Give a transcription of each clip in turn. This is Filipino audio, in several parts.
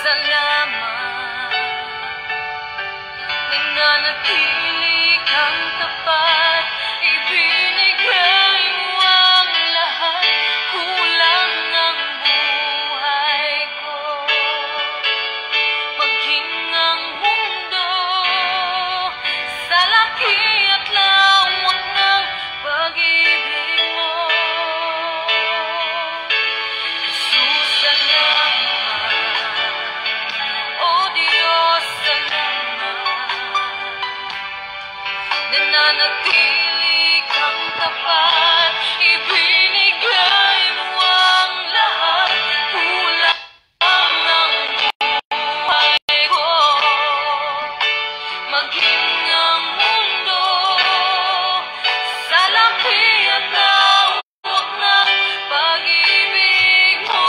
salamat. Nananatili kang tapat, ibinigay mo ang lahat, kulang ang buhay ko. Maging ang mundo sa laki at lawak ng pag-ibig mo. Jesus, salamat. O Diyos, salamat. Nananatili kang tapat, ibinigay mo ang lahat, kulang ang buhay ko. Maging ang mundo sa laki at lawak ng pag-ibig mo.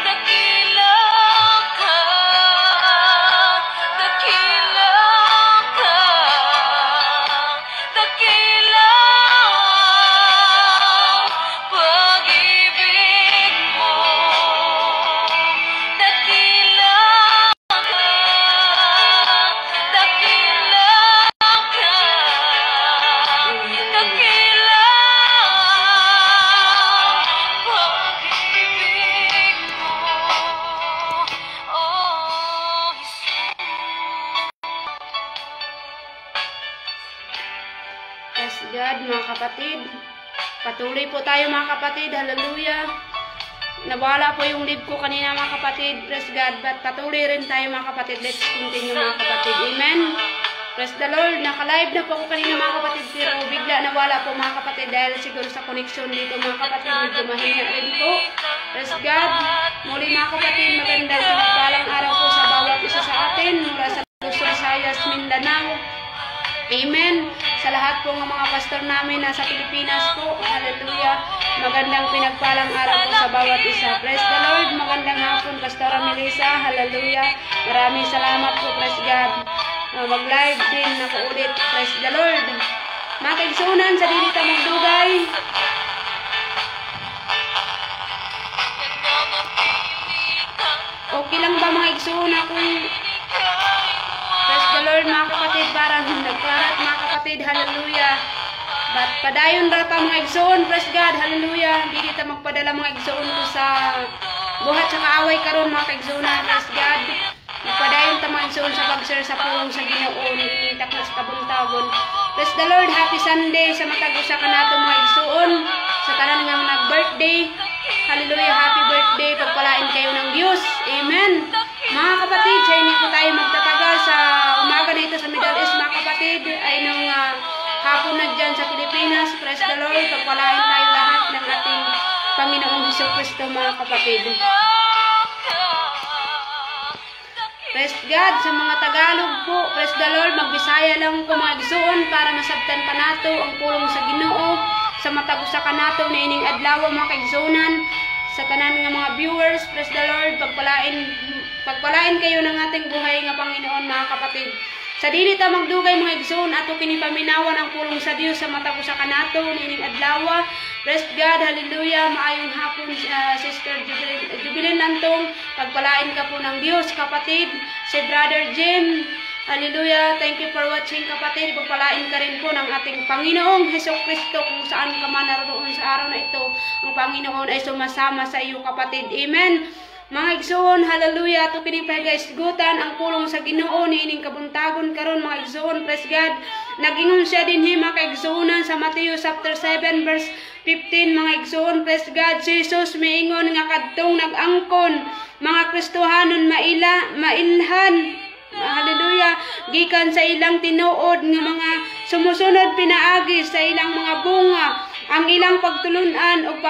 Dakila ka, dakila ka, dakila pag-ibig mo. Dakila ka, dakila ka, dakila pag-ibig mo. Oh, Jesus. Praise God, mga kapatid. Patuloy po tayo, mga kapatid. Hallelujah. Nawala po yung live ko kanina, mga kapatid. Praise God. But patuloy rin tayo, mga kapatid. Let's continue, mga kapatid. Amen. Praise the Lord. Naka-live na po ako kanina, mga kapatid. Pero bigla nawala po, mga kapatid. Dahil siguro sa connection dito, mga kapatid. Medyo mahina rin po. Praise God. Muli, mga kapatid. Magandang pinagpalang araw po sa bawat isa sa atin. Mula sa Luzon, Visayas, Mindanao. Amen. Sa lahat po ng mga pastor namin nasa Pilipinas po. Hallelujah. Magandang pinagpalang araw po sa bawat isa. Praise the Lord. Magandang hapon, Pastora Melissa. Hallelujah. Maraming salamat po. Praise God. Mag-live din ako ulit. Praise the Lord. Mga kaigsunan sa Dilita Magdugay. Okay lang ba, mga igsunan, kung praise the Lord, mga kapatid, parang nagkarat, mga kapatid, hallelujah. But padayon ra ta, mga igsoon, praise God, hallelujah. Hindi kita magpadala, mga igsoon, ko sa buhat sa kaaway karon, mga kaigsunan, praise God. Magpadayon ta, mga igsoon, sa pag-share sa pulong sa Ginoo, initak na sa kabuntagon. Praise the Lord, happy Sunday sa matag-usa ka nato, mga igsoon, sa tanan nga nag-birthday. Hallelujah, happy birthday, pagpalain kayo ng Diyos, amen. Mga kapatid, sa hindi po tayo magtatagal sa umaga na ito sa Middle East, mga kapatid, ay nung hapon na dyan sa Pilipinas. Praise the Lord, pagpalain tayo lahat ng ating Panginoong Jesucristo, mga kapatid. Praise God, sa mga Tagalog po, praise the Lord, magbisaya lang po, mga igsoon, para masabtan pa nato ang pulong sa Ginoo, sa matag-usa ka nato na ining adlaw, mga kaigsunan, sa tanan nga mga viewers, praise the Lord, pagpalain kayo ng ating buhay nga Panginoon, mga kapatid. Sa dili ta magdugay, mga igsoon, ato kinipaminawan ang pulong sa Dios sa matag-usa ka nato nining adlaw. Praise God, hallelujah. Maayong hapon, Sister Jubilin Lantong, pagpalain ka po ng Dios, kapatid. Si Brother Jim, hallelujah. Thank you for watching, kapatid. Pagpalain ka rin po ng ating Panginoong Jesucristo kung saan ka man naroon sa araw na ito. Ang Panginoon ay sumasama sa iyo, kapatid. Amen. Mga igsoon, hallelujah. Ito pinipagaisgutan ang pulong sa Ginoo niining kabuntagon karon, mga igsoon, praise God. Nagingon siya din mga kaigsuonan sa Matthew chapter 7 verse 15, mga igsoon, praise God. Jesus miingon nga kadtong nag-angkon mga Kristohanon mailhan, hallelujah, gikan sa ilang tinuod nga mga sumusunod pinaagi sa ilang mga bunga, ang ilang pagtulunan o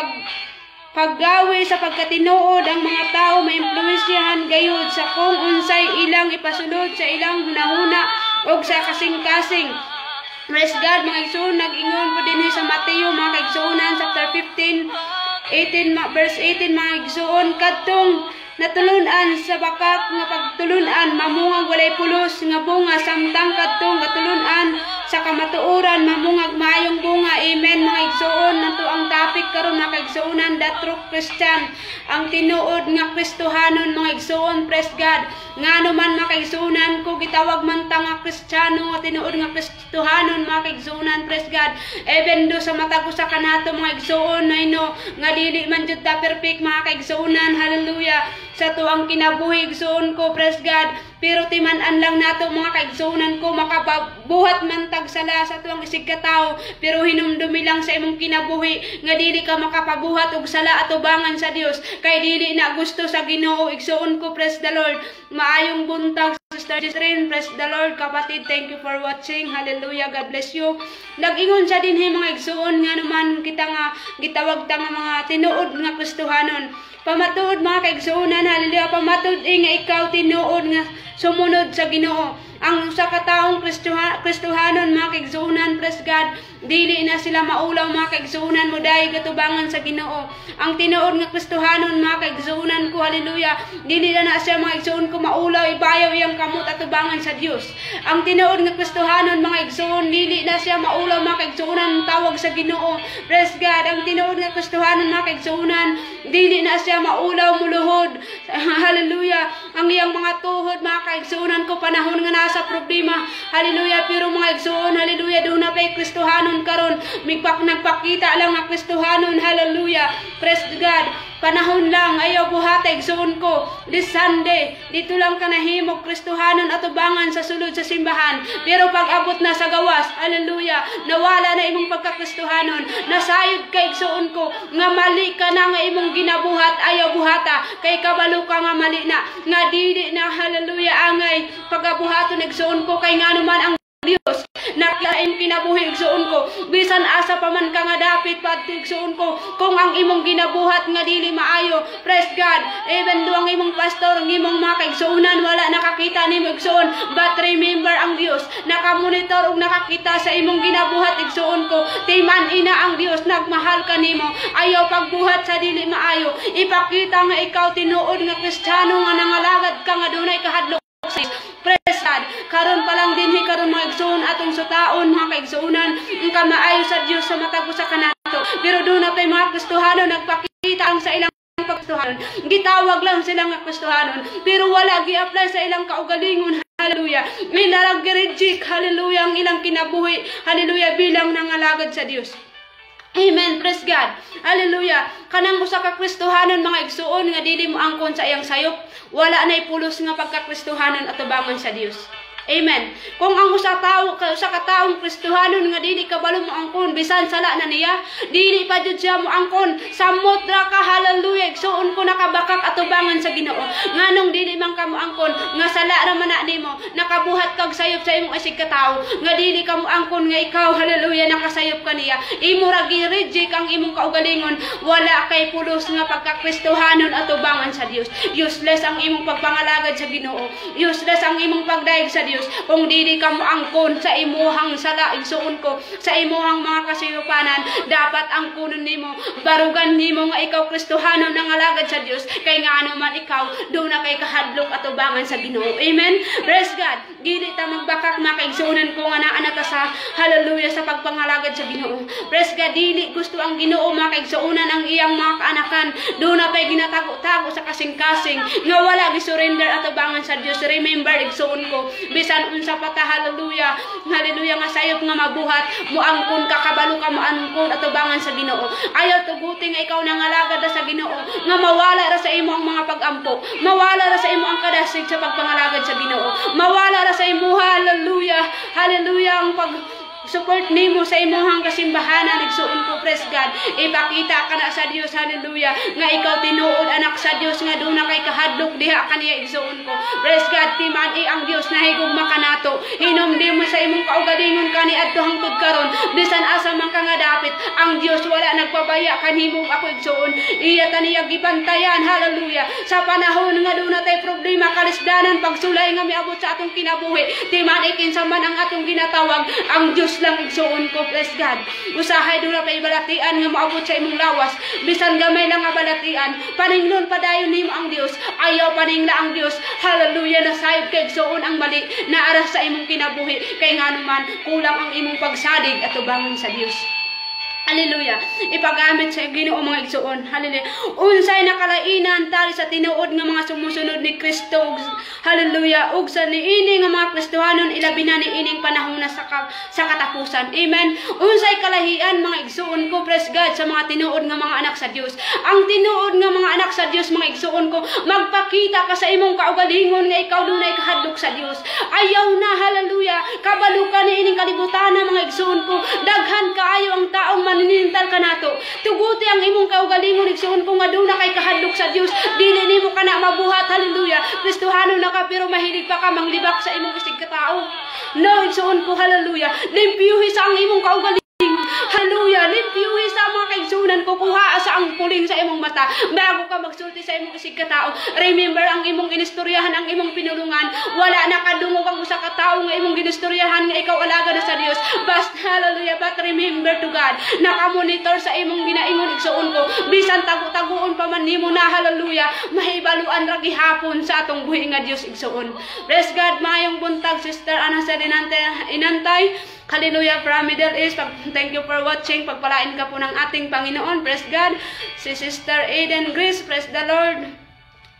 paggawi sa pagkatinuod ang mga tao maimpluwensyahan gayud sa kung unsay ilang ipasulod sa ilang hunahuna o sa kasing-kasing. Praise God, mga igsoon, nag-ingon po din sa Mateo, mga kaigsuonan, chapter 15, verse 18, mga igsoon, kadtong natulunan sa bakak nga pagtulunan, mamungag walay pulos nga bunga, samtang kadtong katulunan sa kamatuoran, mamungag maayong bunga. Amen, mga igsoon. Nato ang topic karon mga kaigsuonan, the true Christian, ang tinuod nga Kristohanon mga igsuon, praise God. Ngano man mga kaigsuonan ko gitawag man ta nga Kristiyano nga tinuod nga Kristohanon mga kaigsuonan, praise God. Even do sa matag usa kanato mga igsuon na ino nga dili man jud ta perfect mga kaigsuonan, hallelujah. Sa tuang kinabuhi igsuon ko, praise God. Pero timan-an lang nato mga kaigsuonan ko makabuhat man tag sala sa tuang isig katawo, pero hinumdumi lang sa imong kinabuhi nga dili ka makapabuhat og sala atubangan sa Dios kay dili na gusto sa Ginoo igsuon ko, praise the Lord. Maayong buntag Sister Jisrin, praise the Lord. Kapatid, thank you for watching. Hallelujah, God bless you. Nag-ingon sa dinhi mga igsuon nga naman kita nga gitawag ta nga mga tinuod nga Kristohanon. Pamatuod mga kaigsuonan, hallelujah. Pamatuod nga ikaw tinuod nga sumunod sa Ginoo. Ang usa ka taong Kristohanon mga kaigsuonan, praise God, dili na sila maulaw mga kaigsuonan mo dahil gatubangan sa Ginoo. Ang tinuod nga Kristohanon mga kaigsuonan ko, hallelujah, dili na siya mga igsuon ko maulaw ibayaw iyang kamot at tubangan sa Dios. Ang tinuod nga Kristohanon mga igsuon, dili na siya maulaw mga kaigsuonan tawag sa Ginoo, praise God. Ang tinuod nga Kristohanon mga kaigsuonan, dili na siya maulaw muluhod, hallelujah. Ang iyang mga tuhod mga kaigsuonan ko panahon nga nasa problema, hallelujah. Pero mga igsuon, hallelujah, doon na pa'y Kristohanon karon, nagpakita lang ang Kristohanon, hallelujah, praise God. Panahon lang, ayaw buhatay, igsuon ko, this Sunday, dito lang ka nahimog Kristohanon at ubangan sa sulod sa simbahan. Pero pag abot na sa gawas, hallelujah, nawala na imong pagkakristohanon, nasayod ka igsuon ko, nga mali ka na nga imong ginabuhat, ayaw buhata, kay kabalo ka nga mali na, nga dili na, hallelujah, angay, pagabuhaton igsuon ko, kay nga naman ang Dios nakilain kinabuhi igsuon ko, bisan asa pa man ka nga dapit pati igsuon ko, kung ang imong ginabuhat nga dili maayo, praise God. Even do ang imong pastor, ang imong mga kaigsuonan wala nakakita nimo igsuon, but remember ang Dios nakamonitor ug nakakita sa imong ginabuhat igsuon ko. Timan ina ang Dios nagmahal kanimo, ayaw pagbuhat sa dili maayo, ipakita nga ikaw tinuod nga Kristiyano nga nangalagad ka nga dunay kahadlok. Praise God. Karon pa lang dinhi karon mga igsuon atong sutaon mga kaigsuonan ang kamaayo sa Dios sa matag usa kanato. Pero doon na tay mga Kristohanon nagpakita ang sa ilang pagkristohanon. Gitawag lang sila nga Kristohanon pero wala gi-apply sa ilang kaugalingon. Hallelujah. May narag-reject, hallelujah, ang ilang kinabuhi, hallelujah, bilang nangalagad sa Dios. Amen, praise God. Hallelujah. Kanang usa ka Kristohanon mga igsuon nga dili mo angkon sa iyang sayop, wala nay pulos nga pagkakristohanon at tubangan sa Dios. Amen. Kung ang usa ka taong Kristohanon nga dili kabalo mo angkon bisan sala na niya, dili pa jud siya mo angkon, samot ra ka, hallelujah, igsuon ko nakabakak atubangan sa Ginoo. Nganong dili man ka mo angkon nga sala ra man na nimo, nakabuhat kag sayop sa imong isig ka tawo, nga dili ka mo angkon nga ikaw, hallelujah, nakasayop ka niya. Imo ra gi-reject ang imong kaugalingon, wala kay pulos nga pagkakristohanon atubangan sa Dios. Useless ang imong pagpangalagad sa Ginoo. Useless ang imong pagdaig sa Dios kung dili ka mo angkon sa imuhang sala igsuon ko, sa imuhang mga kasayupanan. Dapat angkonon nimo, barugan nimo nga ikaw Kristohanon nangalagad sa Dios, kay nga naman ikaw do na kay kahadlok at ubangan sa Ginoo. Amen. Praise God. Dili ta magbakak makaigsuonan ko nga naa ta sa hallelujah sa pagpangalagad sa Ginoo. Praise God. Dili gusto ang Ginoo makaigsuonan ang iyang mga kaanakan do na pay ginatago-tago sa kasing-kasing nga wala gisurrender at ubangan sa Dios. Remember igsuon ko, bisan unsa pa ta, hallelujah, hallelujah, nga sayop nga mabuhat mo angkon ka, kabalo ka mo angkon at tubangan sa Ginoo. Ayaw tuguti nga ikaw nangalagad sa Ginoo, nga mawala ra sa imo ang mga pag-ampo, mawala ra sa imo ang kadasig sa pagpangalagad sa Ginoo, mawala ra sa imo, hallelujah, hallelujah, ang support nimo sa imuhang kasimbahanan igsuon ko, praise God. Ipakita ka na sa Dios, hallelujah, nga ikaw tinuod anak sa Dios, nga doon na kay kahadlok diha kaniya igsuon ko, praise God. Timan ang Dios na higugma kanato, hinumdi mo sa imong kaugalingon kani adto hangtod karon, bisan asa man ka nga dapit, ang Dios wala nagpabaya kanimo ako igsuon. Iya taniya gibantayan, hallelujah, sa panahon nga doon na tay problema, kalisdanan, pagsulay nga miabot sa atong kinabuhi, timan kinsa man ang atong ginatawag, ang Dios lang igsuon ko, praise God. Usahay doon na pay balatian nga maabot sa imong lawas, bisan gamay lang nga balatian, paningnon padayon nimo ang Dios, ayaw paningla ang Dios, hallelujah, nasayod kay igsuon ang mali na aras sa imong kinabuhi, kay nga naman kulang ang imong pagsadig at tubangan sa Dios. Hallelujah. Ipagamit sa Ginoo mga igsuon. Hallelujah. Unsay nakalainan tali sa tinuod nga mga sumusunod ni Kristo. Hallelujah. Ug sa niini nga mga Kristohanon ilabi na niining panahon na sa katapusan. Amen. Unsay kalahian mga igsuon ko, praise God, sa mga tinuod nga mga anak sa Dios. Ang tinuod nga mga anak sa Dios mga igsuon ko, magpakita ka sa imong kaugalingon nga ikaw dunay kahadlok sa Dios. Ayaw na, hallelujah. Kabalo ka niining kalibutan mga igsuon ko. Daghan kaayo ang taong maninintal ka nato. Tuguti ang imong kaugalingon igsuon ko nga duna kay kahadlok sa Dios. Dili nimo kana mabuhat, hallelujah. Kristohano na ka pero mahilig pa ka manglibak sa imong isig katao. No, igsuon ko, hallelujah. Limpyuhi sa ang imong kaugalingon. Hallelujah. Limpyuhi sa mga kaigsunan ko, kuha sa ang puling sa imong mata bago ka magsulti sa imong isig katao. Remember ang imong inistoryahan, ang imong pinulungan. Wala na kadungog ang usa ka tawo nga imong ginistoryahan nga ikaw alaga na sa Dios. Basta hallelujah, but remember to God. Nakamonitor sa imong ginaingon igsuon ko. Bisan tago-taguon pa man nimo na, hallelujah, mahibaluan ra gihapon sa atong buhi nga Dios igsuon. Praise God. Maayong buntag Sister Ana sa inantay. Hallelujah, from Middle East. Thank you for watching. Pagpalain ka po ng ating Panginoon. Praise God. Si Sister Eden Grace. Praise the Lord.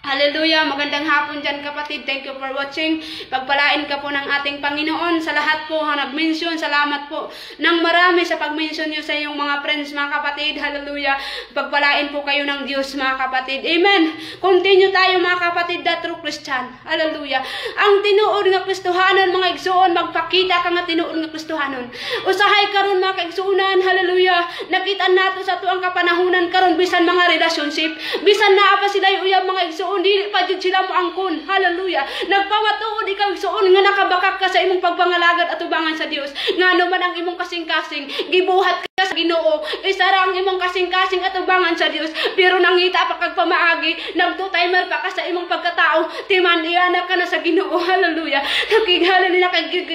Hallelujah. Magandang hapon dyan kapatid. Thank you for watching. Pagpalain ka po ng ating Panginoon. Sa lahat po ha nag-mention, salamat po ng marami sa pag-mention nyo sa iyong mga friends mga kapatid. Hallelujah. Pagpalain po kayo ng Diyos mga kapatid. Amen. Continue tayo mga kapatid, the true Christian. Hallelujah. Ang tinuod nga Kristohanon mga igsuon, magpakita ka nga tinuod nga Kristohanon. Usahay karon mga kaigsuonan. Hallelujah. Nakita nato sa tuang kapanahunan karon bisan mga relationship. Bisan naa pa sila uyab mga igsuon. Dili pa jud sila mo angkon. Hallelujah. Nagpawatuod ikaw igsuon nga nakabakak ka sa imong pagpangalagad at tubangan sa Dios. Ngano man ang imong kasing-kasing, gibuhat ka sa Ginoo. Isara ang imong kasing-kasing at tubangan sa Dios. Pero nangita pa kag pamaagi, nagto-timer pa ka sa imong pagkatao, timan iana ka na sa Ginoo. Hallelujah.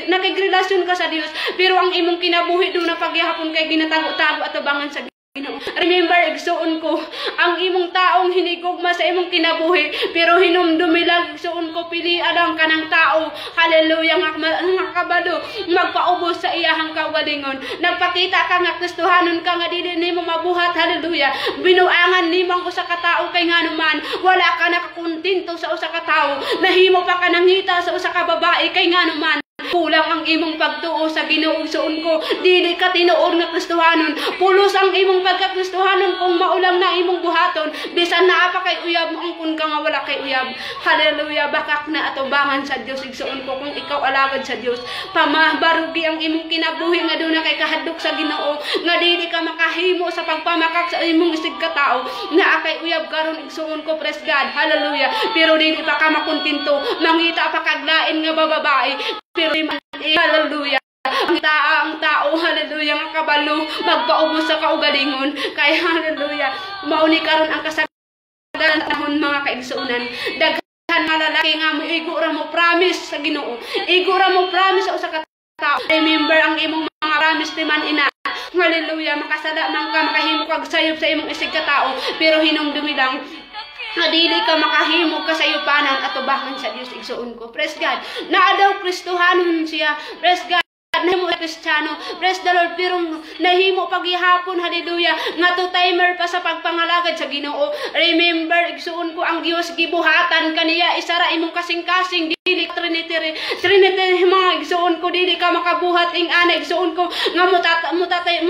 Nakigrelasyon ka sa Dios, pero ang imong kinabuhi do na pagyahapon kay ginatago-tago at tubangan sa Ginoo. Remember, igsuon ko, ang imong taong hinigugma sa imong kinabuhi, pero hinumdumilag, igsuon ko, pilian lang ka ng tao. Hallelujah, nga kabalo, magpaubos sa iyahang kaugalingon. Nagpakita ka nga Kristohanon ka nga dili nimo mabuhat. Hallelujah. Binuangan nimo ang usa ka tawo kay nganuman, wala ka nakakontinto sa usa ka tawo. Nahimo pa ka nangita sa usa ka babae kay nganuman. Kulang ang imong pagtuo sa Ginoo igsuon ko. Dili ka tinuod nga Kristohanon. Pulos ang imong pagka-Kristohanon kung maulang na imong buhaton. Bisan naa pa kay uyab mo angkon ka nga wala kay uyab. Hallelujah. Bakak na atubangan sa Dios igsuon ko kung ikaw alagad sa Dios. Pamabarugi ang imong kinabuhi nga doon na kay kahadlok sa Ginoo. Nga dili ka makahimo sa pagpamakak sa imong isig katao. Naa kay uyab karon igsuon ko. Praise God. Hallelujah. Pero dili pa ka makontinto. Mangita pa kaglain nga bababae. Pero hallelujah. Ang tao, hallelujah, nga kabalo, magpaubos sa kaugalingon. Kaya hallelujah, mauni karon ang kasagaran tahon mga kaigsuonan. Daghan nga lalaki nga mo igo ra mo promise sa Ginoo. Igo ra mo promise sa usa ka tao. Remember ang imong mga promise timan ina. Hallelujah, makasala man ka, makahimo kag sayop sa imong isig ka tao, pero hinumdumi lang. Dili ka makahimog ka sa yupanan at tubakan sa Dios igsuon ko. Praise God. Naa daw Kristohanon siya. Praise God. Nahimo Kristiyano, praise the Lord, pero nahimo paghihapon, hallelujah, nga to timer pa sa pagpangalagad sa Ginoo. Remember, igsuon ko ang Dios gibuhatan kaniya, isara imong kasing-kasing, dili Trinity mga igsuon ko, dili ka makabuhat ing ana, igsuon ko nga mutatay,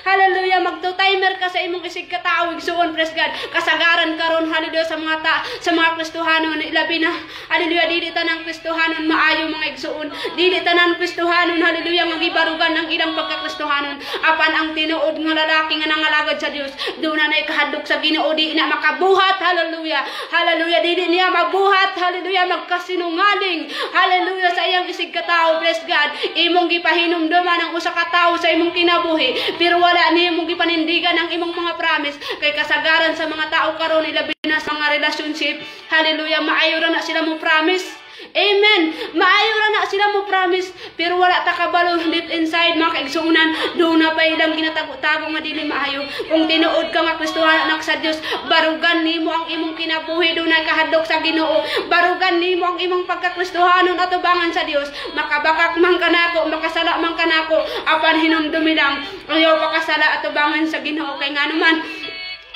hallelujah, magto timer ka sa imong isig katao, igsuon, praise God. Kasagaran karon, hallelujah, sa mga Kristohanon, ilabi na, hallelujah, dili tanang Kristohanon maayo mga igsuon, dili tanang Kristohanon, hallelujah, magibarugan ang ilang pagkakristohanon. Apan ang tinuod nga lalaki nga nangalagad sa Dios, doon na ikahadlok sa Ginoo, di na makabuhat. Hallelujah. Hallelujah. Dili niya mabuhat. Hallelujah. Magkasinungaling. Hallelujah. Sa iyang isig katao. Praise God. Imong gipahinumduman ang usa ka tawo sa imong kinabuhi, pero wala niya imong gipanindigan ang imong mga promise. Kay kasagaran sa mga tao karon, ilabi na sa mga relationship, hallelujah, maayo ra na sila mo promise. Amen. Maayo ra na sila mo promise, pero wala ta kabalo deep inside mga kaigsuonan, doon na pa ilang ginatago-tago nga dili maayo. Kung tinuod ka nga Kristohanon anak sa Dios, barugan nimo ang imong kinabuhi, doon na kahadlok sa Ginoo. Barugan nimo ang imong pagkakristohanon atubangan sa Dios. Makabakak man kanako, makasala man kanako, apan hinumdumi lang ayaw pakasala atubangan sa Ginoo. Kay nga naman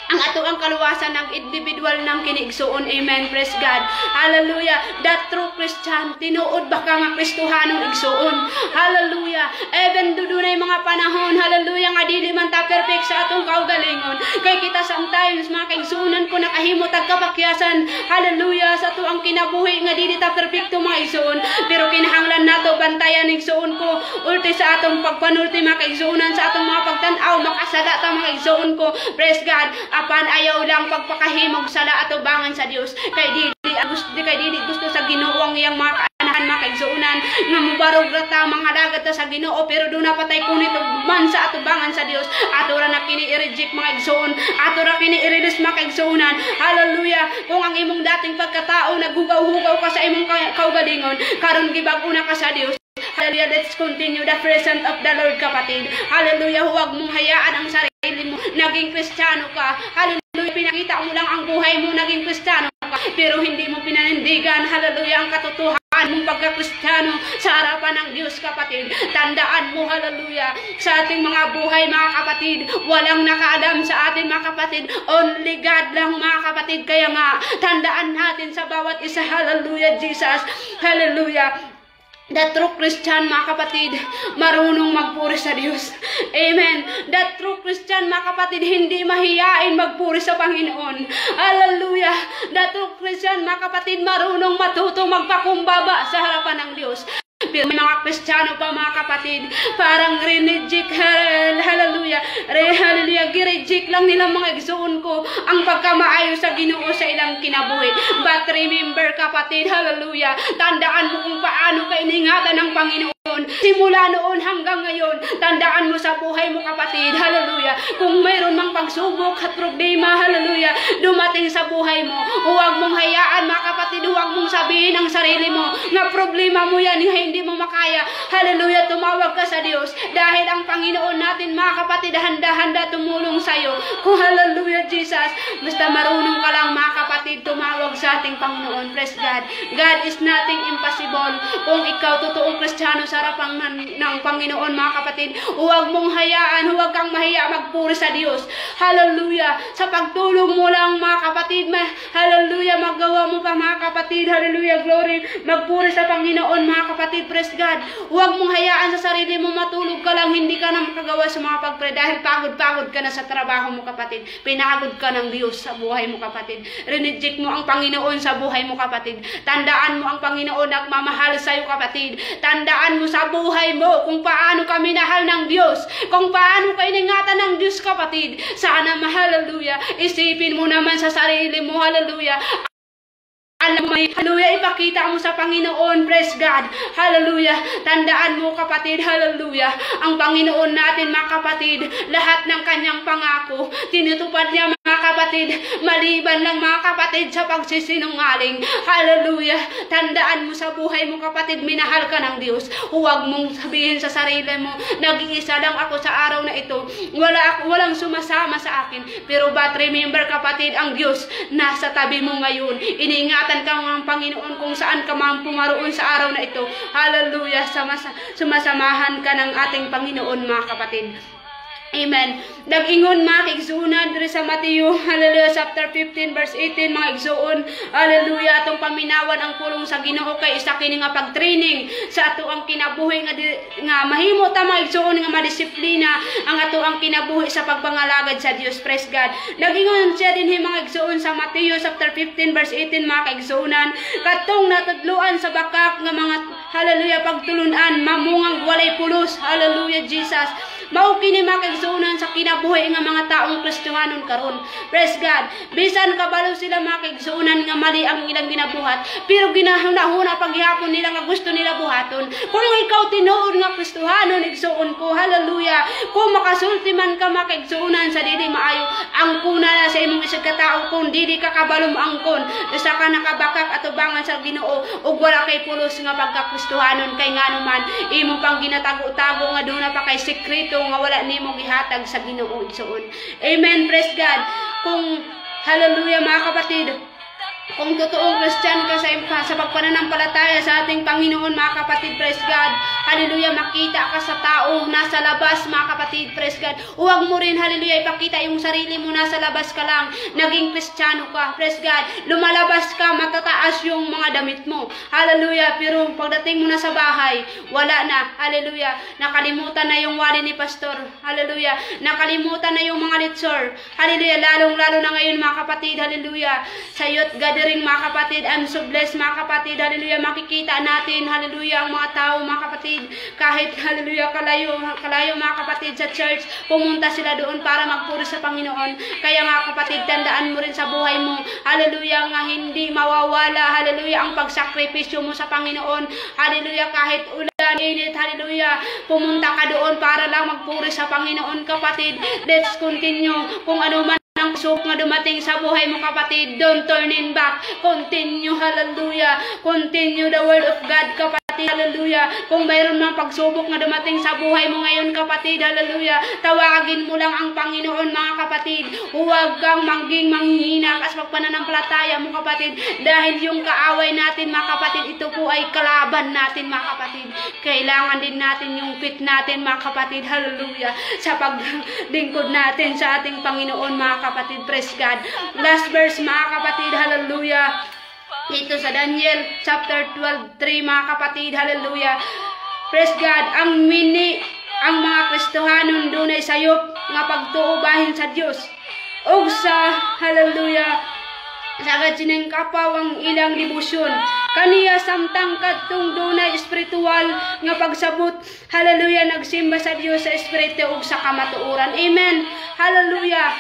ang ato ang kaluwasan ng individual ng kinigsuon. Amen. Praise God. Hallelujah. That true Christian, tinuod ba ka nga Kristohanon igsuon? Hallelujah. Even dunay mga panahon, hallelujah, nga dili man ta perfect sa atong kaugalingon. Kay kita sometimes mga kaigsuonan ko nakahimo tag kapakyasan. Hallelujah. Sa ato ang kinabuhi nga dili ta perfecto mga igsuon, pero kinahanglan nato bantayan igsuon ko. Ulti sa atong pagpanulti mga kaigsuonan, sa atong mga pagtan-aw, makasala ta mga igsuon ko. Praise God. Apan ayaw lang pagpakahimog sala atubangan sa Dios. Kay dili gusto sa Ginoo ang iyang mga kaanahan mga kaigsuonan nga mubarog rata mga dagat ta sa Ginoo, pero do na patay kunit man sa atubangan sa Dios. Ato ra na kini i-reject mga igsuon, ato ra kini i-release mga kaigsuonan. Hallelujah. Kung ang imong dating pagkatao naghugaw-hugaw ka sa imong kaugalingon, karon gibag-o na ka sa Dios. Hallelujah. Let's continue the presence of the Lord, kapatid. Hallelujah. Huwag mong hayaan ang sarili mo naging Kristiyano ka. Hallelujah. Pinakita mo lang ang buhay mo naging Kristiyano ka, pero hindi mo pinanindigan, hallelujah, ang katotohanan mong pagka-Kristiyano sa harapan ng Diyos, kapatid. Tandaan mo, hallelujah, sa ating mga buhay mga kapatid, walang nakaalam sa atin mga kapatid, only God lang mga kapatid. Kaya nga, tandaan natin sa bawat isa, hallelujah, Jesus, hallelujah. The true Christian mga kapatid, marunong magpuri sa Diyos. Amen. The true Christian mga kapatid, hindi mahiyain magpuri sa Panginoon. Hallelujah. The true Christian mga kapatid, marunong matuto magpakumbaba sa harapan ng Diyos. Pero may mga Kristiyano pa mga kapatid, parang rineject, hallelujah, hallelujah, gireject lang nila mga igsuon ko ang pagkamaayo sa Ginoo sa ilang kinabuhi. But remember kapatid, hallelujah, tandaan mo kung paano ka iningatan ng Panginoon. Simula noon hanggang ngayon, tandaan mo sa buhay mo kapatid, hallelujah, kung mayroon mang pagsubok at problema, hallelujah, dumating sa buhay mo, huwag mong hayaan mga kapatid, huwag mong sabihin ang sarili mo na problema mo yan, hindi mo makaya. Hallelujah, tumawag ka sa Diyos dahil ang Panginoon natin mga kapatid, handa-handa tumulong sa iyo. Kung hallelujah Jesus, basta marunong ka lang mga kapatid tumawag sa ating Panginoon. Praise God. God is nothing impossible. Kung ikaw totoong Kristiyano sa harapan ng Panginoon mga kapatid, huwag mong hayaan, huwag kang mahiya magpuri sa Diyos. Hallelujah. Sa pagtulong mo lang mga kapatid, hallelujah, magawa mo pa mga kapatid, hallelujah, glory, magpuri sa Panginoon mga kapatid. Praise God. Huwag mong hayaan sa sarili mo matulog ka lang, hindi ka na makagawa sa mga pagpre dahil pagod-pagod ka na sa trabaho mo kapatid. Pinagod ka ng Diyos sa buhay mo kapatid. Rineject mo ang Panginoon sa buhay mo kapatid. Tandaan mo ang Panginoon nagmamahal sa iyo kapatid. Tandaan mo sa buhay mo kung paano ka minahal ng Diyos, kung paano ka iningatan ng Diyos kapatid. Sana hallelujah, isipin mo naman sa sarili mo, hallelujah, alam mo, hallelujah, ipakita mo sa Panginoon. Praise God. Hallelujah. Tandaan mo kapatid, hallelujah, ang Panginoon natin mga kapatid, lahat ng kanyang pangako tinutupad niya mga kapatid, maliban lang mga kapatid sa pagsisinungaling. Hallelujah. Tandaan mo sa buhay mo kapatid, minahal ka ng Diyos. Huwag mong sabihin sa sarili mo, nag-iisa lang ako sa araw na ito, walang sumasama sa akin. Pero but remember kapatid, ang Diyos nasa tabi mo ngayon. Iniingatan ka ng Panginoon kung saan ka man pumaroon sa araw na ito. Hallelujah. Sumasamahan ka ng ating Panginoon mga kapatid. Amen. Nag-ingon mga kaigsuonan diri sa Mateo, hallelujah, chapter 15 verse 18 mga igsuon. Hallelujah, atong paminawan ang pulong sa Ginoo kay isa kini nga pag-training sa ato ang kinabuhi nga mahimo ta mga igsuon nga madisiplina ang ato ang kinabuhi sa pagpangalagad sa Dios. Praise God. Nag-ingon siya dinhi mga igsuon sa Mateo chapter 15 verse 18 mga kaigsuonan, katong natudluan sa bakak nga mga hallelujah pagtulunan mamungang walay pulos. Hallelujah Jesus. Mao kini mga kaigsuonan sa kinabuhi ginabuhi nga mga taong Kristiyanon karon. Praise God. Bisan kabalo sila mga kaigsuonan nga mali ang ilang ginabuhat, pero ginahuna paghihapon nila nga gusto nila buhaton. Kung ikaw tinuod nga Kristiyanon igsuon ko, hallelujah. Kung makasulti man ka mga kaigsuonan sa dili maayo, ang kuna na sa imong isig katao kung dili ka kabalom angkon, usa ka nakabakak atubangan sa Ginoo ug wala kay pulos nga pagka-Kristiyanon kay nganuman imo pang ginatago-tago nga doon na pa kay sekreto nga wala nimo gihatag sa Ginoo igsuon. Amen, praise God. Kung hallelujah mga kapatid, kung totoong Christian ka sa pagpananampalataya sa ating Panginoon mga kapatid, praise God, hallelujah, makita ka sa tao nasa labas mga kapatid, praise God, huwag mo rin, hallelujah, ipakita yung sarili mo nasa labas ka lang, naging Kristiyano ka, praise God, lumalabas ka, matataas yung mga damit mo, hallelujah, pero pagdating mo na sa bahay, wala na, hallelujah, nakalimutan na yung wali ni pastor, hallelujah, nakalimutan na yung mga litsor, hallelujah, lalong-lalo na ngayon mga kapatid, hallelujah, sa youth gathering mga kapatid, I'm so blessed mga kapatid, hallelujah, makikita natin, hallelujah, ang mga tao mga kapatid, kahit hallelujah, kalayo mga kapatid sa church, pumunta sila doon para magpuri sa Panginoon. Kaya mga kapatid, tandaan mo rin sa buhay mo, hallelujah, nga hindi mawawala, hallelujah, ang pagsakripisyo mo sa Panginoon, hallelujah, kahit ulan, init, hallelujah, pumunta ka doon para lang magpuri sa Panginoon kapatid. Let's continue, kung ano man ang pagsubok nga dumating sa buhay mo kapatid, don't turn in back, continue, hallelujah, continue the word of God kapatid, hallelujah. Kung mayroon mang pagsubok nga dumating sa buhay mo ngayon kapatid, hallelujah, tawagin mo lang ang Panginoon mga kapatid, huwag kang manghihina sa pagpananampalataya mo kapatid, dahil yung kaaway natin mga kapatid, ito po ay kalaban natin mga kapatid. Kailangan din natin yung fit natin mga kapatid, hallelujah, sa paglingkod natin sa ating Panginoon mga kapatid, praise God. Last verse mga kapatid, hallelujah, ito sa Daniel chapter 12:3 mga kapatid, hallelujah, praise God. Ang mga Kristiyanon dunay sayop nga pagtuubahin sa Dios ug sa hallelujah sagad sining kapaw ang ilang debosyon kaniya samtang kadtong dunay espiritual nga pagsabot, hallelujah, nagsimba sa Dios sa espiritu ug sa kamatuoran. Amen, hallelujah.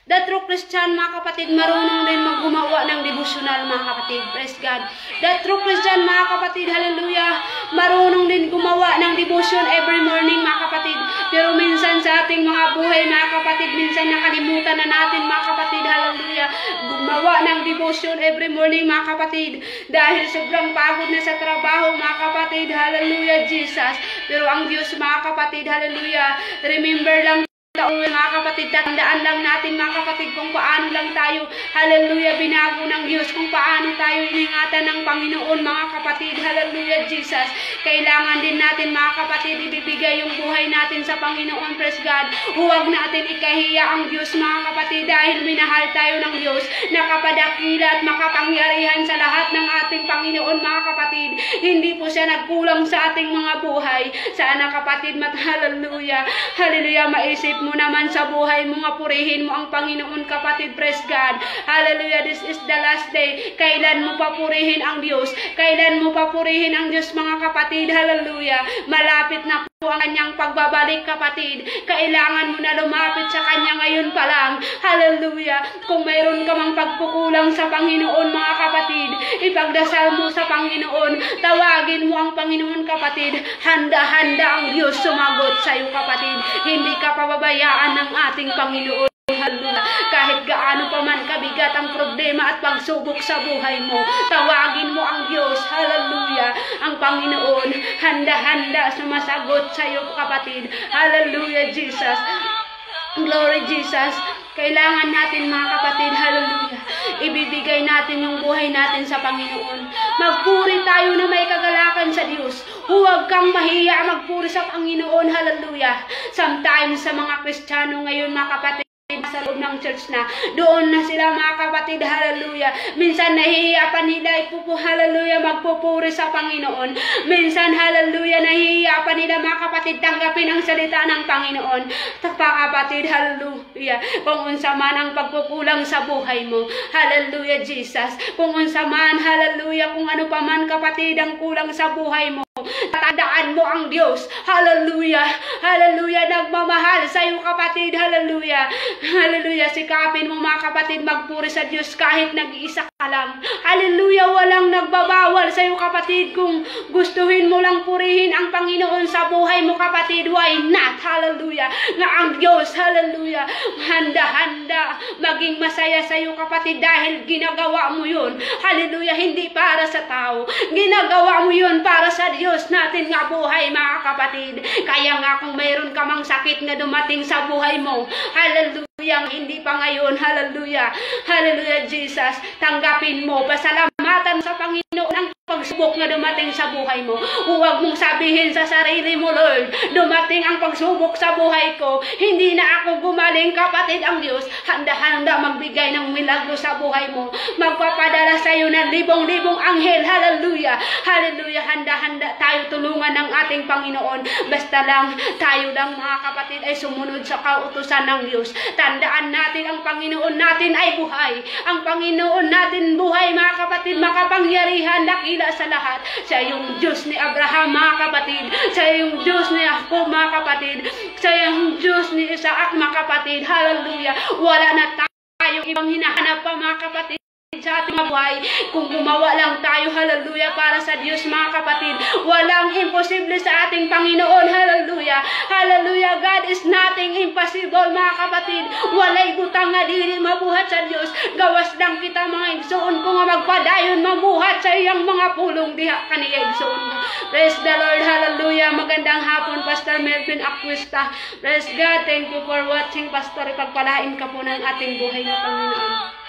The true Christian mga kapatid, marunong din maggumawa ng devotional mga kapatid, praise God. The true Christian mga kapatid, hallelujah, marunong din gumawa ng devotion every morning mga kapatid. Pero minsan sa ating mga buhay mga kapatid, minsan nakalimutan na natin mga kapatid, hallelujah, gumawa ng devotion every morning mga kapatid. Dahil sobrang pagod na sa trabaho mga kapatid, hallelujah, Jesus. Pero ang Diyos mga kapatid, hallelujah, remember lang mga kapatid, tandaan lang natin mga kapatid kung paano lang tayo, hallelujah, binago ng Diyos, kung paano tayo iningatan ng Panginoon mga kapatid, hallelujah, Jesus. Kailangan din natin mga kapatid ibibigay yung buhay natin sa Panginoon, praise God. Huwag natin ikahiya ang Diyos mga kapatid, dahil minahal tayo ng Diyos, nakapadakila at makapangyarihan sa lahat ng ating Panginoon mga kapatid. Hindi po siya nagkulang sa ating mga buhay. Sana kapatid, hallelujah, hallelujah, maisip mo naman sa buhay mo nga purihin mo ang Panginoon kapatid, praise God. Hallelujah, this is the last day. Kailan mo papurihin ang Diyos? Kailan mo papurihin ang Diyos mga kapatid? Hallelujah, malapit na po ang kanyang pagbabalik kapatid. Kailangan mo na lumapit sa kanya ngayon pa lang. Hallelujah, kung mayroon ka mang pagkukulang sa Panginoon mga kapatid, ipagdasal mo sa Panginoon, tawagin mo ang Panginoon kapatid. Handa-handa ang Diyos sumagot sa iyo kapatid. Hindi ka pababayaan ng ating Panginoon. Hallelujah. Kahit gaano pa man kabigat ang problema at pagsubok sa buhay mo, tawagin mo ang Diyos, hallelujah, ang Panginoon, handa-handa sumasagot sa iyo kapatid, hallelujah, Jesus, glory Jesus. Kailangan natin mga kapatid, hallelujah, ibibigay natin yung buhay natin sa Panginoon. Magpuri tayo na may kagalakan sa Diyos. Huwag kang mahiya magpuri sa Panginoon, hallelujah. Sometimes sa mga Kristiyano ngayon mga kapatid, sa loob ng church na, doon na sila mga kapatid, hallelujah. Minsan nahihiya pa nila hallelujah, magpupuri sa Panginoon. Minsan, hallelujah, nahihiya pa nila mga kapatid tanggapin ang salita ng Panginoon. Kapatid, hallelujah, kung unsa man ang pagkukulang sa buhay mo, hallelujah, Jesus, kung unsa man, hallelujah, kung ano pa man kapatid ang kulang sa buhay mo, Tandaan mo ang Diyos. Hallelujah. Hallelujah. Nagmamahal sa iyo, kapatid. Hallelujah. Hallelujah. Sikapin mo, mga kapatid, magpuri sa Diyos kahit nag-iisa ka lang. Hallelujah. Walang nagbabawal sa iyo, kapatid. Kung gustuhin mo lang purihin ang Panginoon sa buhay mo, kapatid, why not? Hallelujah. Nga ang Diyos, hallelujah, handa-handa maging masaya sa iyo, kapatid, dahil ginagawa mo yun. Hallelujah. Hindi para sa tao. Ginagawa mo yun para sa Diyos natin nga buhay, mga kapatid. Kaya nga kung mayroon ka mang sakit na dumating sa buhay mo, hallelujah, hindi pa ngayon, hallelujah, hallelujah, Jesus, tanggapin mo, pasalamatan sa Panginoon ang pagsubok na dumating sa buhay mo. Huwag mong sabihin sa sarili mo, Lord, dumating ang pagsubok sa buhay ko, hindi na ako gumaling, kapatid. Ang Diyos handa-handa magbigay ng milagro sa buhay mo, magpapadala sa iyo ng libong-libong anghel, hallelujah, hallelujah. Handa-handa tayo tulungan ng ating Panginoon, basta lang tayo lang, mga kapatid, ay sumunod sa kautusan ng Diyos. Tandaan natin, ang Panginoon natin ay buhay. Ang Panginoon natin buhay, mga kapatid, makapangyarihan, dakila sa lahat. Siya yung Diyos ni Abraham, mga kapatid. Siya yung Diyos ni Jacob, mga kapatid. Siya yung Diyos ni Isaac, mga kapatid. Hallelujah. Wala na tayong ibang hinahanap pa, mga kapatid, sa ating buhay. Kung gumawa lang tayo, hallelujah, para sa Diyos, mga kapatid, walang imposible sa ating Panginoon. Hallelujah. Hallelujah. God is nothing impossible, mga kapatid. Walay butang nga dili mabuhat sa Diyos. Gawas lang kita, mga igsoon ko, nga magpadayon mabuhat sa iyang mga pulong diha kaniya igsoon ko. Praise the Lord. Hallelujah. Magandang hapon, Pastor Melvin Acuesta. Praise God. Thank you for watching, Pastor. Ipagpalain ka po ng ating buhay na Panginoon.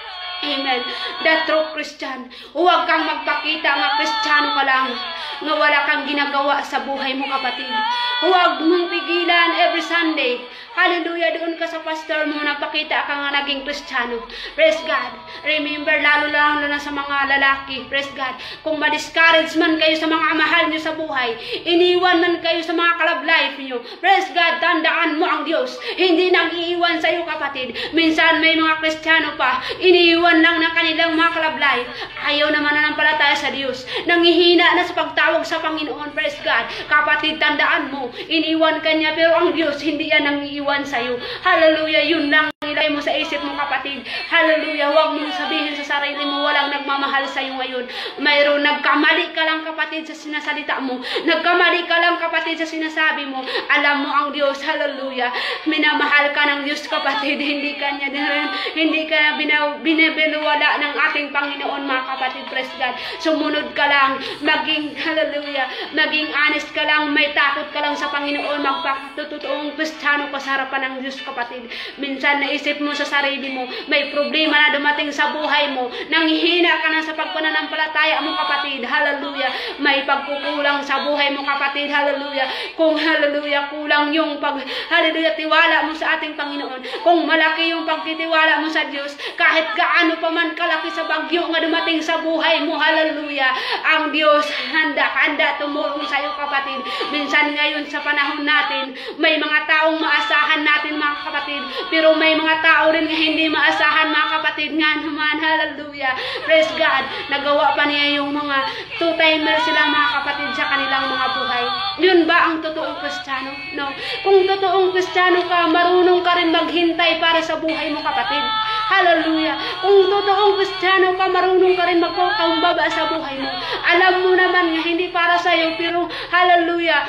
Amen. The true Christian. Huwag kang magpakita nga Kristiyano ka lang, nga wala kang ginagawa sa buhay mo, kapatid. Huwag mong pigilan every Sunday. Hallelujah. Doon ka sa pastor mo, nagpakita ka nga naging Kristiyano. Praise God. Remember, lalo na sa mga lalaki. Praise God. Kung ma-discourage man kayo sa mga mahal nyo sa buhay, iniwan man kayo sa mga kalab life nyo, praise God, tandaan mo ang Diyos. Hindi nang iiwan sa iyo, kapatid. Minsan may mga Kristiyano pa, iniiwan lang ng kanilang mga kalab life. Ayaw naman nanampalataya sa Diyos. Nangihina na sa pagtawag sa Panginoon. Praise God. Kapatid, tandaan mo, iniwan ka niya, pero ang Diyos hindi yan nangiiwan sa iyo. Hallelujah. Yun lang ilagay mo sa isip mo, kapatid. Hallelujah. Huwag mong sabihin sa sarili mo, walang nagmamahal sa iyo ngayon. Mayroon nagkamali ka lang, kapatid, sa sinasalita mo. Nagkamali ka lang, kapatid, sa sinasabi mo. Alam mo ang Diyos. Hallelujah. Minamahal ka ng Diyos, kapatid. Hindi ka binabinuwala ng ating Panginoon, mga kapatid. Praise God. Sumunod ka lang. Maging, hallelujah, maging honest ka lang. May takot ka lang sa Panginoon. Magpakatutoong Kristiyano ka sa harapan ng Diyos, kapatid. Minsan naisip mo sa sarili mo, may problema na dumating sa buhay mo, nanghihina ka na sa pagpananampalataya mo, kapatid. Hallelujah. May pagkukulang sa buhay mo, kapatid. Hallelujah. Kung, hallelujah, kulang yung hallelujah, tiwala mo sa ating Panginoon. Kung malaki yung pagtitiwala mo sa Diyos, kahit gaano pa man kalaki sa bagyo nga dumating sa buhay mo, hallelujah, ang Diyos handa tumulong sa iyo, kapatid. Minsan ngayon sa panahon natin, may mga taong maasahan natin, mga kapatid, pero may mga tao rin nga hindi maasahan, mga kapatid, nga naman, hallelujah, praise God, nagawa pa niya yung mga two-timer sila, mga kapatid, sa kanilang mga buhay. Yun ba ang totoong Kristiyano? No. Kung totoong Kristiyano ka, marunong ka rin maghintay para sa buhay mo, kapatid. Hallelujah. Kung totoong Kristiyano ka, marunong ka rin magpakumbaba sa buhay mo. Alam mo naman nga hindi para sa iyo, pero hallelujah,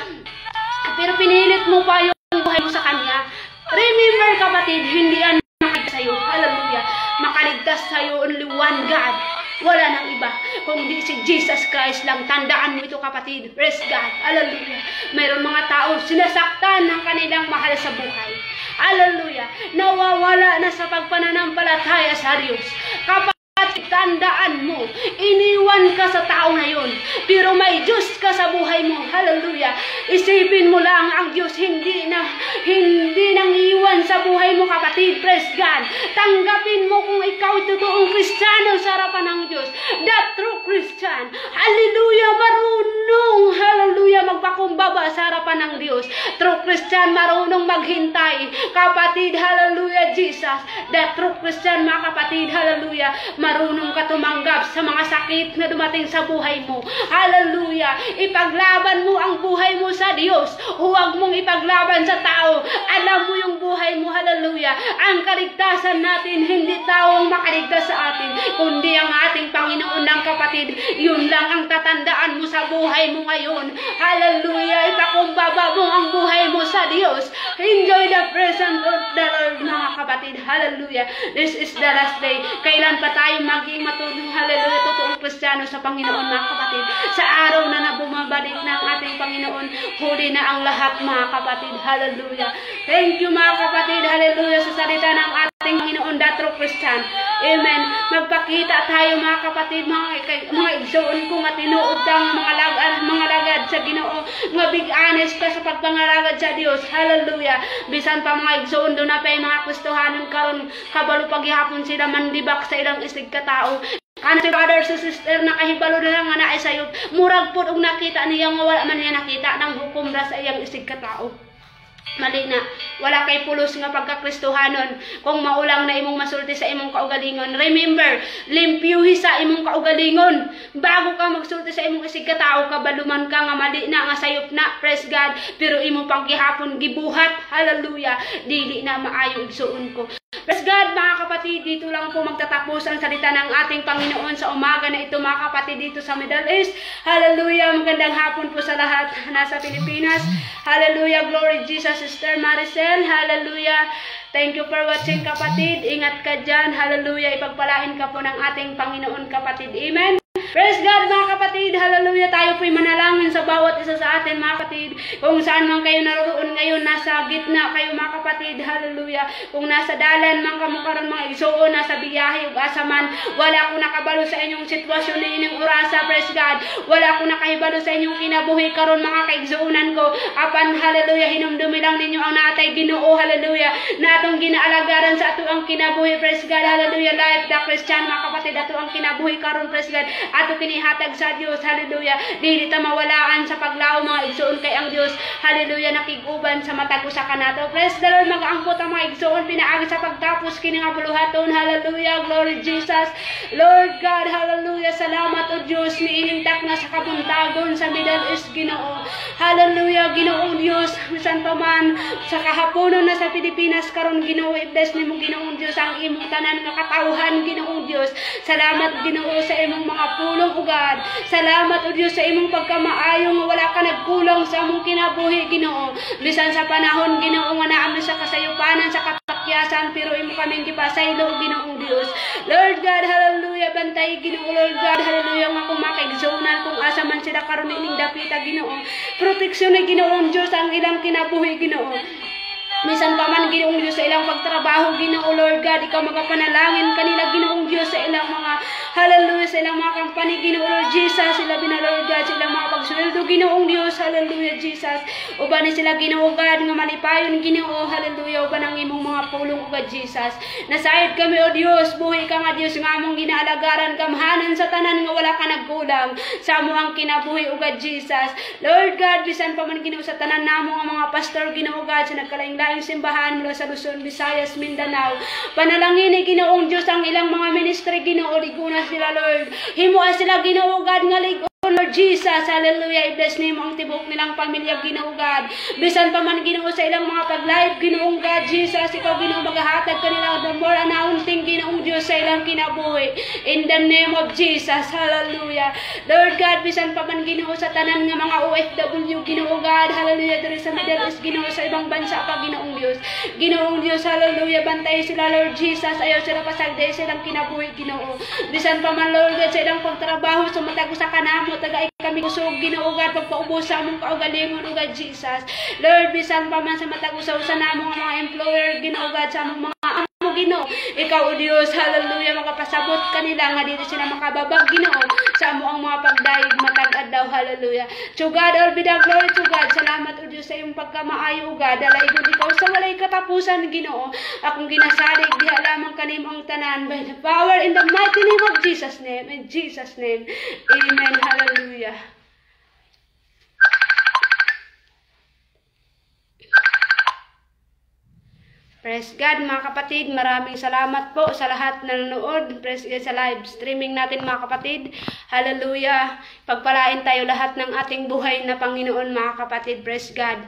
pero pinilit mo pa yung buhay mo sa Kanya. Remember, kapatid, hindi yan makaligtas sa iyo. Hallelujah. Makaligtas sa iyo only one God. Wala nang iba. Kung di si Jesus Christ lang, tandaan mo ito, kapatid. Praise God. Hallelujah. Mayroon mga tao sinasaktan ng kanilang mahal sa buhay. Hallelujah. Nawawala na sa pagpananampalataya sa Diyos. Kapatid, tandaan mo, iniwan ka sa tao na yun, pero may Diyos ka sa buhay mo. Hallelujah. Isipin mo lang, ang Diyos hindi nang iwan sa buhay mo, kapatid. Praise God. Tanggapin mo kung ikaw totoong Kristiyano sa harapan ng Diyos. The true Christian. Hallelujah. Marunong, hallelujah, magpakumbaba sa harapan ng Diyos. True Christian, marunong maghintay. Kapatid, hallelujah, Jesus. The true Christian, mga kapatid, hallelujah, marunong mong katumanggap sa mga sakit na dumating sa buhay mo. Hallelujah. Ipaglaban mo ang buhay mo sa Diyos. Huwag mong ipaglaban sa tao. Alam mo yung buhay mo. Hallelujah. Ang kaligtasan natin, hindi tao ang makaligtas sa atin, kundi ang ating Panginoon ng kapatid. Yun lang ang tatandaan mo sa buhay mo ngayon. Hallelujah. Ipakumbaba mo ang buhay mo sa Diyos. Enjoy the presence of the Lord, mga kapatid. Hallelujah. This is the last day. Kailan pa tayo maging matulong, hallelujah, totoong Kristiyano sa Panginoon, mga kapatid? Sa araw na bumabalik ng ating Panginoon, huli na ang lahat, mga kapatid. Hallelujah. Thank you, mga kapatid. Hallelujah. Sa salita ng ating Panginoon, the true Christian. Amen. Magpakita tayo, mga kapatid, mga igsoon ko nga tinuod ang mga lagad sa Ginoo, nga big honest ka sa pagpangalagad sa Dios. Hallelujah. Bisan pa mga igsoon do na pay mga Kristohanon karon kabalo paghihapon sila mandibak sa ilang isig ka tao. Kana si brother sa sister nakahibalo na nga naa sayop, murag pud og nakita niya nga wala man niya nakita ng hukom ra sa iyang isig ka tao. Mali na, wala kay pulos nga pagkakristohanon kung maulang na imong masulti sa imong kaugalingon. Remember, limpyuhi sa imong kaugalingon bago ka magsulti sa imong isig ka tao. Kabaluman ka nga mali na nga sayop na, praise God, pero imo pang gihapon gibuhat. Hallelujah. Dili na maayo igsuon ko. Praise God, mga kapatid, dito lang po magtatapos ang salita ng ating Panginoon sa umaga na ito, mga kapatid, dito sa Middle East. Hallelujah. Magandang hapon po sa lahat nasa Pilipinas. Hallelujah. Glory Jesus. Sister Maricel. Hallelujah. Thank you for watching, kapatid. Ingat ka dyan. Hallelujah. Ipagpalain ka po ng ating Panginoon, kapatid. Amen. Praise God, mga kapatid. Hallelujah. Tayo po'y manalangin sa bawat isa sa atin, mga kapatid. Kung saan man kayo naroon ngayon, nasa gitna kayo, mga kapatid. Hallelujah. Kung nasa dalan man kamo karon, mga igsoon, nasa biyahe ug asa man, wala ko nakabalo sa inyong sitwasyon ni inyong orasa. Praise God. Wala ko nakahibalo sa inyong kinabuhi karon, mga kaigsuonan ko. Apan, hallelujah, hinumdumi lang ninyo ang natay Ginoo. Hallelujah. Na atong ginaalagaran sa ato ang kinabuhi. Praise God. Hallelujah. Life the Christian, mga kapatid, ato ang kinabuhi karon. Praise God. Ato kinihatag sa Dios. Hallelujah. Dili ta mawalaan sa paglaom, mga igsoon, kay ang Dios, hallelujah, nakiguban sa matag usa kanato. Praise the Lord. Mag-angkot ang mga igsoon pinaagi sa pagtapos kini nga buluhaton. Hallelujah. Glory Jesus. Lord God, hallelujah. Salamat o Dios, niilintak na sa kabuntagon sa Middle East, Ginoo. Hallelujah. Ginoong Dios, bisan pa man sa kahaponon na sa Pilipinas karon, Ginoo, i-bless nimo, Ginoong Dios, ang imong tanan nga katawhan, Ginoong Dios. Salamat, Ginoo, sa imong mga pulong ugad. Salamat o Diyos sa imong pagkamaayo nga wala ka nagkulang sa among kinabuhi, Ginoo. Bisan sa panahon, Ginoo, nga naamo sa kasayupanan, sa katakyasan, pero imo kaming gipasaylo, Ginoong Dios. Lord God, hallelujah, bantay, Ginoo, Lord God, hallelujah, nga kung makaigsunan kung asa man sila karon ining dapita, Ginoo. Proteksyon ni Ginoong Dios ang ilang kinabuhi, Ginoo. Misan pa man, Ginoong Diyos, sa ilang pagtrabaho, Ginoo, Lord God, ikaw magapanalangin kanila, Ginoong Diyos, sa ilang mga, hallelujah, sa ilang mga kampanya, Ginoo, Lord Jesus, sila bina, Lord God, sa ilang mga pagsweldo, Ginoong Diyos, hallelujah, Jesus. Uban ni sila, Ginoo God, nga malipayon, Ginoo, hallelujah, uban ang imong mga pulong, ugad, Jesus. Nasayad kami, o Diyos, buhay ka nga, Diyos, nga among ginaalagaran, kamhanan sa tanan, nga wala ka nagkulang, sa amo ang kinabuhi, ugad, Jesus. Lord God, bisan pa man, Ginoo, sa tanan namo nga mga pastor, Ginoo God, sa nagkalaing-laing simbahan mula sa Luzon, Visayas, Mindanao. Panalangin ni Ginoong Diyos ang ilang mga ministry, Ginoo, liguna sila, Lord. Himuha sila, Ginoo God, nga ligo, Lord Jesus, hallelujah, i-bless nimo ang tibok nilang pamilya, Ginoo God. Bisan pa man, Ginoo, sa ilang mga pag-live, Ginoong God, Jesus, ikaw, Ginoo, maghahatag kanila the more announcing, Ginoong Diyos, sa ilang kinabuhi. In the name of Jesus, hallelujah. Lord God, bisan pa man, Ginoo, sa tanan nga mga OFW, Ginoo God, hallelujah, diri sa Middle East, Ginoo, sa ibang bansa pa, Ginoong Diyos. Ginoong Diyos, hallelujah, bantay sila, Lord Jesus, ayaw sila pasagday sa ilang kinabuhi, Ginoo. Bisan pa man, Lord God, sa ilang pagtrabaho, sumatag sa kanamo, tagay kami kusog, Ginoo God, pagpaubos sa among kaugalingon, ugad, Jesus. Lord, bisan pa man sa matag-usaw sa namong mga employer, Ginoo God, sa among mga amo, Ginoo. Ikaw, o Diyos, hallelujah, makapasabot kanila nga dito sila makababag, Ginoo, sa amo ang mga pagdaig matag-ad daw, hallelujah. To God, all be the glory to God. Salamat, o Diyos, sa iyong pagkamaayo, ugad, dalaygon ikaw sa walay katapusan, Ginoo. Akong ginasalig, diha lamang kanim ang tanan, by the power in the mighty name of Jesus' name, in Jesus' name, amen, hallelujah. Praise God mga kapatid, maraming salamat po sa lahat na nanonood. Praise God sa live streaming natin mga kapatid. Hallelujah. Pagpalain tayo lahat ng ating buhay na Panginoon mga kapatid. Praise God.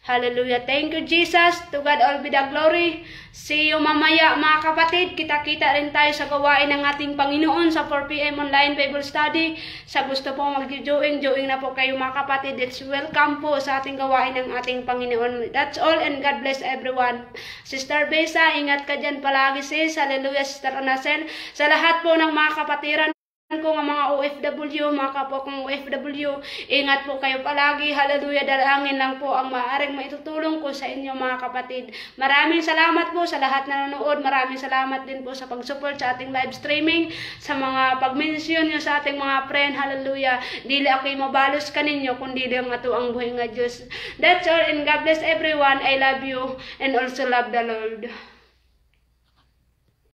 Hallelujah. Thank you, Jesus. To God all be the glory. See you mamaya, mga kapatid. Kita-kita rin tayo sa gawain ng ating Panginoon sa 4 p.m. online Bible study. Sa gusto po mag-join na po kayo, mga kapatid. It's welcome po sa ating gawain ng ating Panginoon. That's all, and God bless everyone. Sister Besa, ingat ka dyan palagi, sis. Hallelujah, Sister Anacel. Sa lahat po ng mga kapatiran ko ng mga OFW, mga kapwa kong OFW, ingat po kayo palagi. Hallelujah, dalangin lang po ang maaaring maitutulong ko sa inyo, mga kapatid. Maraming salamat po sa lahat na nanonood. Maraming salamat din po sa pag-support sa ating live streaming, sa mga pag-mention nyo sa ating mga friend. Hallelujah, dili ako'y mabalos kaninyo kundi lang ato ang buhay nga Diyos. That's all, and God bless everyone. I love you and also love the Lord.